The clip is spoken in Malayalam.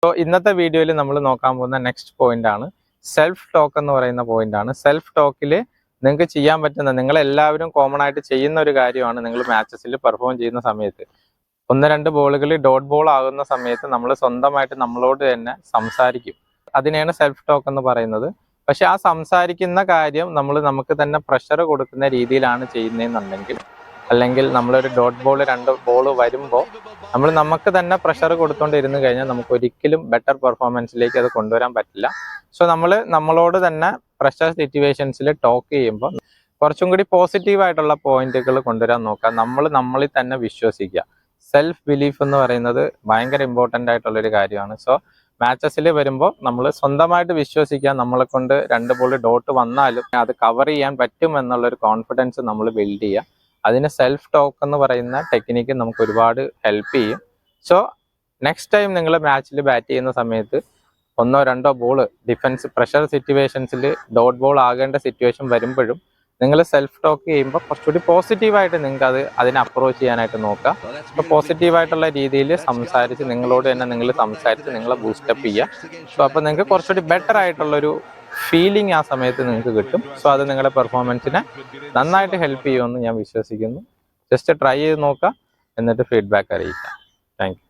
സോ ഇന്നത്തെ വീഡിയോയിൽ നമ്മൾ നോക്കാൻ പോകുന്ന നെക്സ്റ്റ് പോയിന്റ് ആണ് സെൽഫ് ടോക്ക് എന്ന് പറയുന്ന പോയിന്റ് ആണ്. സെൽഫ് ടോക്കിൽ നിങ്ങൾക്ക് ചെയ്യാൻ പറ്റുന്ന, നിങ്ങളെല്ലാവരും കോമൺ ആയിട്ട് ചെയ്യുന്ന ഒരു കാര്യമാണ്. നിങ്ങൾ മാച്ചസിൽ പെർഫോം ചെയ്യുന്ന സമയത്ത് 1-2 ബോളുകൾ ഡോട്ട് ബോൾ ആകുന്ന സമയത്ത് നമ്മൾ സ്വന്തമായിട്ട് നമ്മളോട് തന്നെ സംസാരിക്കും. അതിനെയാണ് സെൽഫ് ടോക്ക് എന്ന് പറയുന്നത്. പക്ഷെ ആ സംസാരിക്കുന്ന കാര്യം നമുക്ക് തന്നെ പ്രഷർ കൊടുക്കുന്ന രീതിയിലാണ് ചെയ്യുന്നതെന്നുണ്ടെങ്കിൽ, അല്ലെങ്കിൽ നമ്മളൊരു ഡോട്ട് ബോൾ 2 ബോൾ വരുമ്പോൾ നമുക്ക് തന്നെ പ്രഷർ കൊടുത്തുകൊണ്ടിരുന്നു കഴിഞ്ഞാൽ നമുക്ക് ഒരിക്കലും ബെറ്റർ പെർഫോമൻസിലേക്ക് അത് കൊണ്ടുവരാൻ പറ്റില്ല. സോ നമ്മളോട് തന്നെ പ്രഷർ സിറ്റുവേഷൻസിൽ ടോക്ക് ചെയ്യുമ്പോൾ കുറച്ചും കൂടി പോസിറ്റീവായിട്ടുള്ള പോയിന്റുകൾ കൊണ്ടുവരാൻ നോക്കുക. നമ്മളിൽ തന്നെ വിശ്വസിക്കുക. സെൽഫ് ബിലീഫ് എന്ന് പറയുന്നത് ഭയങ്കര ഇമ്പോർട്ടൻ്റ് ആയിട്ടുള്ളൊരു കാര്യമാണ്. സോ മാച്ചസിൽ വരുമ്പോൾ നമ്മൾ സ്വന്തമായിട്ട് വിശ്വസിക്കുക. നമ്മളെ കൊണ്ട് 2 ബോൾ ഡോട്ട് വന്നാലും അത് കവർ ചെയ്യാൻ പറ്റും എന്നുള്ളൊരു കോൺഫിഡൻസ് നമ്മൾ ബിൽഡ് ചെയ്യുക. അതിന് സെൽഫ് ടോക്ക് എന്ന് പറയുന്ന ടെക്നിക്ക് നമുക്ക് ഒരുപാട് ഹെൽപ്പ് ചെയ്യും. സോ നെക്സ്റ്റ് ടൈം നിങ്ങൾ മാച്ചിൽ ബാറ്റ് ചെയ്യുന്ന സമയത്ത് 1-2 ബോൾ ഡിഫൻസ് പ്രഷർ സിറ്റുവേഷൻസിൽ ഡോട്ട് ബോൾ ആകേണ്ട സിറ്റുവേഷൻ വരുമ്പോഴും നിങ്ങൾ സെൽഫ് ടോക്ക് ചെയ്യുമ്പോൾ കുറച്ചുകൂടി പോസിറ്റീവായിട്ട് നിങ്ങൾക്ക് അതിനെ അപ്രോച്ച് ചെയ്യാനായിട്ട് നോക്കുക. അപ്പോൾ പോസിറ്റീവായിട്ടുള്ള രീതിയിൽ സംസാരിച്ച് നിങ്ങളോട് തന്നെ നിങ്ങൾ സംസാരിച്ച് നിങ്ങളെ ബൂസ്റ്റപ്പ് ചെയ്യുക. സോ അപ്പോൾ നിങ്ങൾക്ക് കുറച്ചുകൂടി ബെറ്റർ ആയിട്ടുള്ളൊരു ഫീലിംഗ് ആ സമയത്ത് നിങ്ങൾക്ക് കിട്ടും. സോ അത് നിങ്ങളുടെ പെർഫോമൻസിനെ നന്നായിട്ട് ഹെൽപ്പ് ചെയ്യുമെന്ന് ഞാൻ വിശ്വസിക്കുന്നു. ജസ്റ്റ് ട്രൈ ചെയ്ത് നോക്കുക, എന്നിട്ട് ഫീഡ്ബാക്ക് അറിയിക്കാം. Thank you.